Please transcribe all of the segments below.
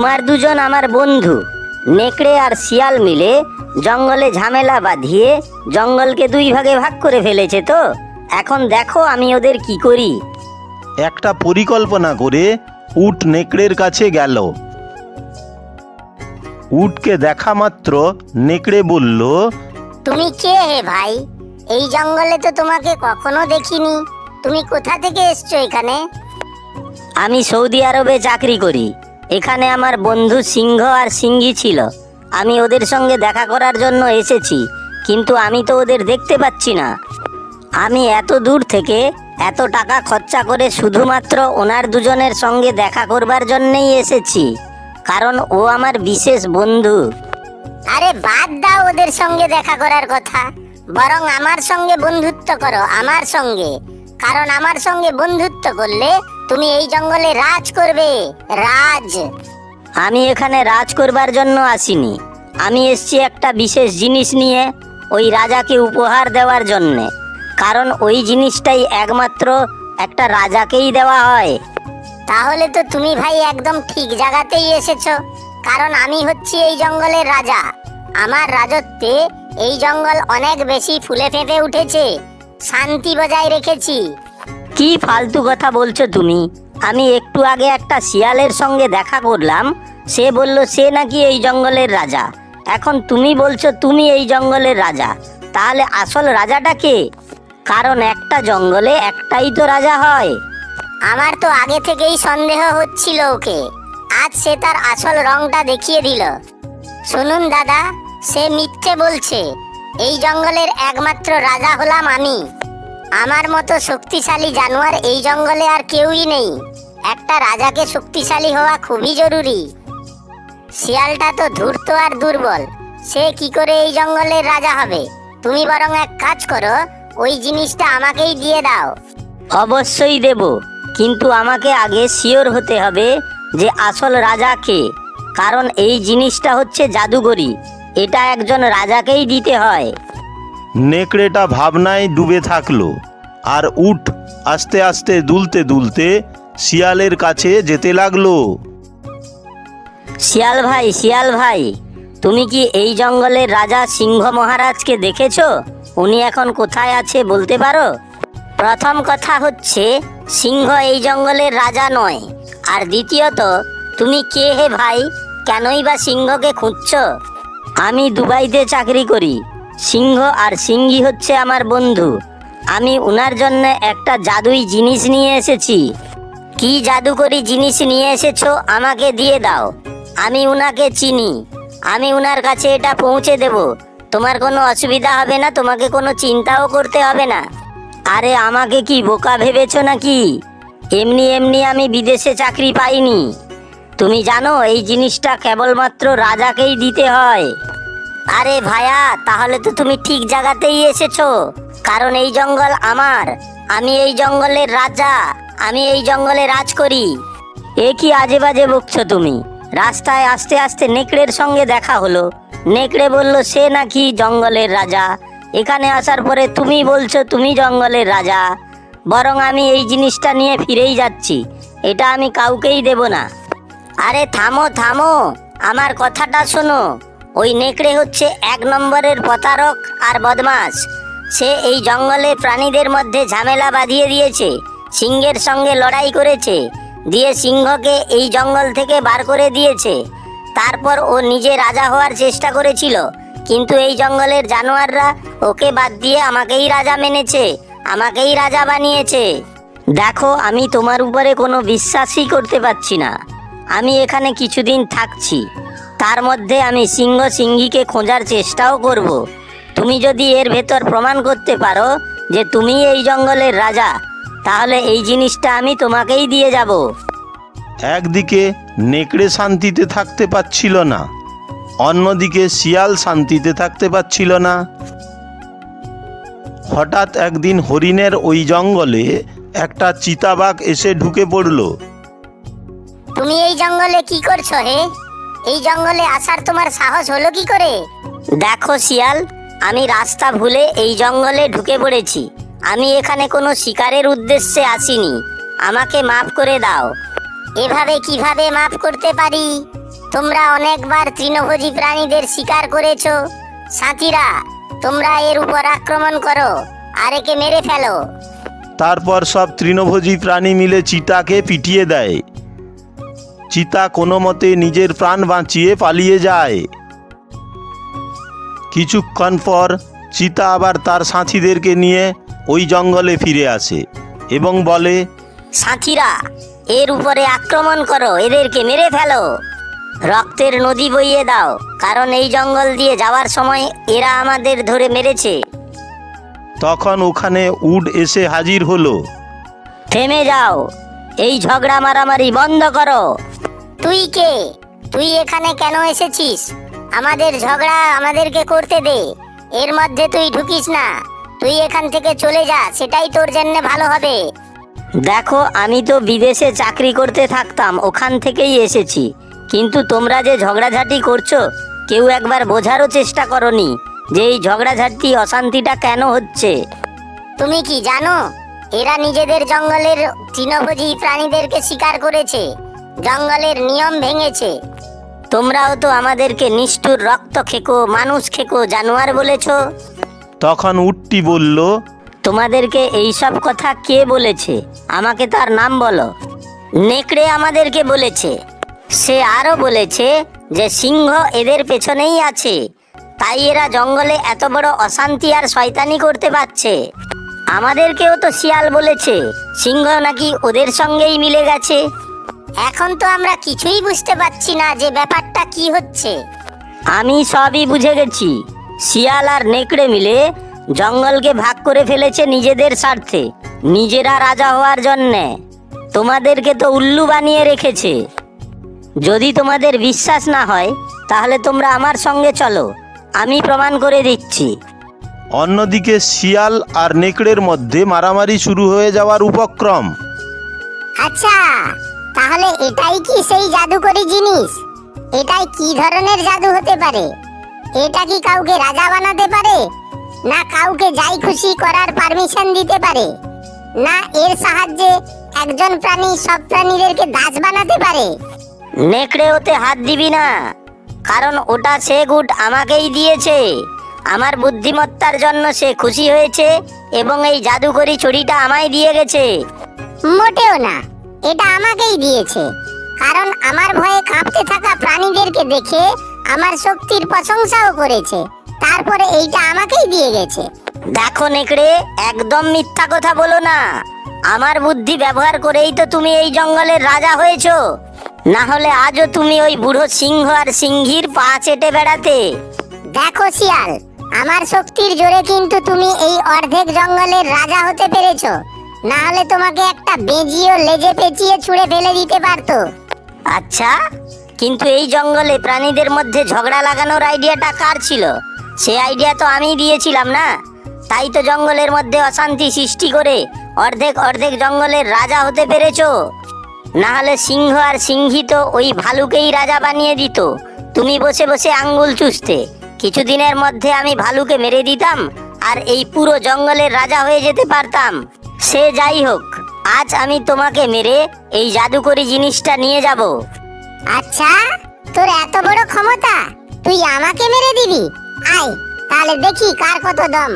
তোমার দুজন আমার বন্ধু। নেকড়ে আর শিয়াল মিলে জঙ্গলে ঝামেলা বাঁধিয়ে জঙ্গলকে দুই ভাগে ভাগ করে ফেলেছে। তো এখন দেখো আমি ওদের কি করি। একটা পরিকল্পনা করে উট নেকড়ের কাছে গেল। উটকে দেখা মাত্র নেকড়ে বলল, তুমি কে হে ভাই? এই জঙ্গলে তো তোমাকে কখনো দেখিনি। তুমি কোথা থেকে এসছো এখানে? আমি সৌদি আরবে চাকরি করি। এখানে আমার বন্ধু সিংহ আর সিংহী ছিল। আমি ওদের সঙ্গে দেখা করার জন্য এসেছি, কিন্তু আমি তো ওদের দেখতে পাচ্ছি না। আমি এত দূর থেকে এত টাকা খরচা করে শুধুমাত্র ওনার দুজনের সঙ্গে দেখা করবার জন্যই এসেছি, কারণ ও আমার বিশেষ বন্ধু। আরে বাদ দাও ওদের সঙ্গে দেখা করার কথা, বরং আমার সঙ্গে বন্ধুত্ব করো, আমার সঙ্গে। কারণ আমার সঙ্গে বন্ধুত্ব করলে তুমি এই জঙ্গলে রাজ করবে, রাজ। আমি এখানে রাজ করবার জন্য আসিনি। আমি এসেছি একটা বিশেষ জিনিস নিয়ে, ওই রাজাকে উপহার দেওয়ার জন্যে। কারণ ওই জিনিসটাই একমাত্র একটা রাজাকেই দেওয়া হয়। তাহলে তো তুমি ভাই একদম ঠিক জায়গাতেই এসেছো, কারণ আমি হচ্ছি এই জঙ্গলের রাজা। আমার রাজত্বে এই জঙ্গল অনেক বেশি ফুলে ফেঁপে উঠেছে, শান্তি বজায় রেখেছি। কি ফালতু কথা বলছো তুমি? আমি একটু আগে একটা শিয়ালের সঙ্গে দেখা করলাম, সে বলল সে নাকি এই জঙ্গলের রাজা। এখন তুমি বলছো তুমি এই জঙ্গলের রাজা, তাহলে আসল রাজাটা কে? কারণ একটা জঙ্গলে একটাই তো রাজা হয়। আমার তো আগে থেকেই সন্দেহ হচ্ছিল ওকে, আজ সে তার আসল রংটা দেখিয়ে দিল। শুনুন দাদা, সে মিথ্যে বলছে। এই জঙ্গলের একমাত্র রাজা হলাম আমি। আমার মতো শক্তিশালী জানোয়ার এই জঙ্গলে আর কেউই নেই। একটা রাজাকে শক্তিশালী হওয়া খুবই জরুরি। শিয়ালটা তো ধূর্ত আর দুর্বল, সে কি করে এই জঙ্গলের রাজা হবে? তুমি বরং এক কাজ করো, ওই জিনিসটা আমাকেই দিয়ে দাও। অবশ্যই দেব, কিন্তু আমাকে আগে শিওর হতে হবে যে আসল রাজা কে। কারণ এই জিনিসটা হচ্ছে জাদুকরি, এটা একজন রাজাকেই দিতে হয়। নেকড়েটা ভাবনায় ডুবে থাকলো, আর উট আস্তে আস্তে দুলতে দুলতে শিয়ালের কাছে যেতে লাগলো। শিয়াল ভাই, শিয়াল ভাই, তুমি কি এই জঙ্গলের রাজা সিংহ মহারাজকে দেখেছো? উনি এখন কোথায় আছে বলতে পারো? প্রথম কথা হচ্ছে, সিংহ এই জঙ্গলের রাজা নয়। আর দ্বিতীয়ত, তুমি কে হে ভাই? কেনই বা সিংহকে খুঁজছো? আমি দুবাইতে চাকরি করি। সিংহ আর সিংহী হচ্ছে আমার বন্ধু। আমি ওনার জন্য একটা জাদুই জিনিস নিয়ে এসেছি। কি জাদুকরি জিনিস নিয়ে এসেছো আমাকে দিয়ে দাও। আমি উনাকে চিনি, আমি উনার কাছে এটা পৌঁছে দেব। তোমার কোনো অসুবিধা হবে না, তোমাকে কোনো চিন্তাও করতে হবে না। আরে আমাকে কি বোকা ভেবেছো নাকি? এমনি এমনি আমি বিদেশে চাকরি পাইনি। তুমি জানো এই জিনিসটা কেবলমাত্র রাজাকেই দিতে হয়। আরে ভাইয়া, তাহলে তো তুমি ঠিক জায়গাতেই এসেছো। কারণ এই জঙ্গল আমার, আমি এই জঙ্গলের রাজা, আমি এই জঙ্গলে রাজ করি। এ কি আজে বাজে বকছো তুমি? রাস্তায় আস্তে আস্তে নেকড়ের সঙ্গে দেখা হলো। নেকড়ে বলল সে নাকি জঙ্গলের রাজা। এখানে আসার পরে তুমি বলছো তুমি জঙ্গলের রাজা। বরং আমি এই জিনিসটা নিয়ে ফিরেই যাচ্ছি, এটা আমি কাউকেই দেব না। আরে থামো থামো, আমার কথাটা শোনো। ওই নেকড়ে হচ্ছে এক নম্বরের প্রতারক আর বদমাশ। সে এই জঙ্গলে প্রাণীদের মধ্যে ঝামেলা বাঁধিয়ে দিয়েছে, সিংহের সঙ্গে লড়াই করেছে, দিয়ে সিংহকে এই জঙ্গল থেকে বার করে দিয়েছে। তারপর ও নিজে রাজা হওয়ার চেষ্টা করেছিল, কিন্তু এই জঙ্গলের জানোয়াররা ওকে বাদ দিয়ে আমাকেই রাজা মেনেছে, আমাকেই রাজা বানিয়েছে। দেখো, আমি তোমার উপরে কোনো বিশ্বাসই করতে পারছি না। আমি এখানে কিছুদিন থাকছি, তার মধ্যে আমি সিংহ সিংহীকে খোঁজার চেষ্টাও করব। তুমি যদি এর ভেতর প্রমাণ করতে পারো যে তুমি এই জঙ্গলের রাজা, তাহলে এই জিনিসটা আমি তোমাকেই দিয়ে যাব। একদিকে নেকড়ে শান্তিতে থাকতে পারছিল না, অন্যদিকে শিয়াল শান্তিতে থাকতে পারছিল না। হঠাৎ একদিন হরিণের ওই জঙ্গলে একটা চিতাবাঘ এসে ঢুকে পড়ল। তুমি এই জঙ্গলে কি করছো হে? এই জঙ্গলে আসার তোমার সাহস হলো কি করে? দেখো শিয়াল, আমি রাস্তা ভুলে এই জঙ্গলে ঢুকে পড়েছি। আমি এখানে কোনো শিকারের উদ্দেশ্যে আসিনি, আমাকে মাফ করে দাও। এভাবে কিভাবে মাফ করতে পারি? তোমরা অনেকবার তৃণভোজী প্রাণীদের শিকার করেছো। সাথীরা, তোমরা এর উপর আক্রমণ করো আর একে মেরে ফেলো। তারপর সব তৃণভোজী প্রাণী মিলে চিতাকে পিটিয়ে দেয়। চিতা কোনো মতে নিজের প্রাণ বাঁচিয়ে পালিয়ে যায়। কিছুক্ষণ পর চিতা আবার তার সাথীদেরকে নিয়ে ওই জঙ্গলে ফিরে আসে এবং বলে, সাথীরা, এর উপরে আক্রমণ করো, এদেরকে মেরে ফেলো। রক্তের নদী বইয়ে দাও, কারণ এই জঙ্গল দিয়ে যাওয়ার সময় এরা আমাদের ধরে মেরেছে। তখন ওখানে উড এসে হাজির হলো। থেমে যাও, এই ঝগড়া মারামারি বন্ধ করো। তুই কে? তুই এখানে কেন এসেছিস? আমাদের ঝগড়া আমাদেরকে করতে দে, এর মধ্যে তুই ঢুকিস না। তুই এখান থেকে চলে যা, সেটাই তোর জন্য ভালো হবে। দেখো, আমি তো বিদেশে চাকরি করতে থাকতাম, ওখান থেকেই এসেছি। কিন্তু তোমরা যে ঝগড়াঝাটি করছো, কেউ একবার বোঝারও চেষ্টা করনি যে এই ঝগড়াঝাটি অশান্তিটা কেন হচ্ছে। তুমি কি জানো, এরা নিজেদের জঙ্গলের তৃণভোজী প্রাণীদেরকে শিকার করেছে, জঙ্গলের নিয়ম ভেঙেছে। তোমরাও তো আমাদেরকে নিষ্ঠুর, রক্ত খেকো, মানুষ খেকো জানোয়ার বলেছো। তখন উটটি বলল, তোমাদেরকে এইসব কথা কে বলেছে? আমাকে তার নাম বলো। নেকড়ে আমাদেরকে বলেছে। সে আরো বলেছে যে সিংহ এদের পেছনেই আছে, তাই এরা জঙ্গলে এত বড় অশান্তি আর শয়তানি করতে পারছে। আমাদেরকেও তো শিয়াল বলেছে, সিংহ নাকি ওদের সঙ্গেই মিলে গেছে। এখন তো আমরা কিছুই বুঝতে পারছি না যে ব্যাপারটা কি হচ্ছে। আমি সবই বুঝে গেছি। শিয়াল আর নেকড়ে মিলে জঙ্গলকে ভাগ করে ফেলেছে নিজেদের স্বার্থে, নিজেরা রাজা হওয়ার জন্যে। তোমাদেরকে তো উল্লু বানিয়ে রেখেছে। যদি তোমাদের বিশ্বাস না হয় তাহলে তোমরা আমার সঙ্গে চলো, আমি প্রমাণ করে দিচ্ছি। অন্যদিকে শিয়াল আর নেকড়ের মধ্যে মারামারি শুরু হয়ে যাওয়ার উপক্রম। আচ্ছা, তাহলে এটাই কি সেই জাদুকরি জিনিস? এটাই কি ধরনের জাদু হতে পারে? এটা কি কাউকে রাজা বানাতে পারে, না কাউকে যাই খুশি করার পারমিশন দিতে পারে, না এর সাহায্যে একজন প্রাণী সব প্রাণীদেরকে দাস বানাতে পারে? নেকড়ে ওতে হাত দিবি না, কারণ ওটা সে গুড আমাকেই দিয়েছে। আমার বুদ্ধিমত্তার জন্য সে খুশি হয়েছে এবং এই জাদুকরি ছড়িটা আমায় দিয়ে গেছে। মোটেও না, এটা আমাকেই দিয়েছে, কারণ আমার ভয়ে কাঁপতে থাকা প্রাণীদেরকে দেখে আমার শক্তির প্রশংসাও করেছে, তারপরে এইটা আমাকেই দিয়ে গেছে। দেখো নেকড়ে, একদম মিথ্যা কথা বলো না। আমার বুদ্ধি ব্যবহার করেই তো তুমি এই জঙ্গলের রাজা হয়েছো, না হলে আজও তুমি ওই বুড়ো সিংহ আর সিংহীর পা চেটে বেড়াতে। দেখো শিয়াল, আমার শক্তির জোরে কিন্তু তুমি এই অর্ধেক জঙ্গলের রাজা হতে পেরেছো, না হলে তোমাকে একটা বেজিও লেজে পেঁচিয়ে ছুঁড়ে ফেলে দিতে পারতো। আচ্ছা, কিন্তু এই জঙ্গলে প্রাণীদের মধ্যে ঝগড়া লাগানোর আইডিয়াটা কার ছিল? সে আইডিয়া তো আমি দিয়েছিলাম না? তাই তো জঙ্গলের মধ্যে অশান্তি সৃষ্টি করে অর্ধেক অর্ধেক জঙ্গলের রাজা হতে পেরেছো। না হলে সিংহ আর সিংহী তো ওই ভালুকেই রাজা বানিয়ে দিত। তুমি বসে বসে আঙ্গুল চুষতে। কিছুদিনের মধ্যে আমি ভালুকে মেরে দিতাম আর এই পুরো জঙ্গলের রাজা হয়ে যেতে পারতাম। সে যাই হোক, আজ আমি তোমাকে মেরে এই জাদুকরি জিনিসটা নিয়ে যাব। আচ্ছা, তোর এত বড় ক্ষমতা, তুই আমাকে মেরে দিবি? আয়, তাহলে দেখি কার কত দম।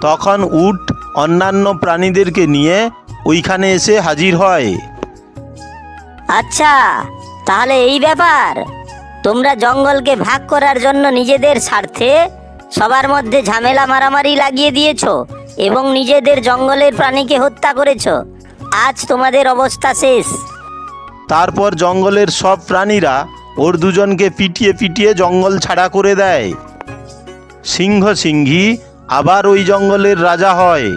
তখন উট অন্যান্য প্রাণীদেরকে নিয়ে ওইখানে এসে হাজির হয়। আচ্ছা, তাহলে এই ব্যাপার। তোমরা জঙ্গলকে ভাগ করার জন্য নিজেদের স্বার্থে সবার মধ্যে ঝামেলা মারামারি লাগিয়ে দিয়েছো এবং নিজেদের জঙ্গলের প্রাণীকে হত্যা করেছো। আজ তোমাদের অবস্থা শেষ। তারপর জঙ্গলের সব প্রাণীরা ওর দুজনকে পিটিয়ে পিটিয়ে জঙ্গল ছাড়া করে দেয়। সিংহ সিংহী আবার ওই জঙ্গলের রাজা হয়।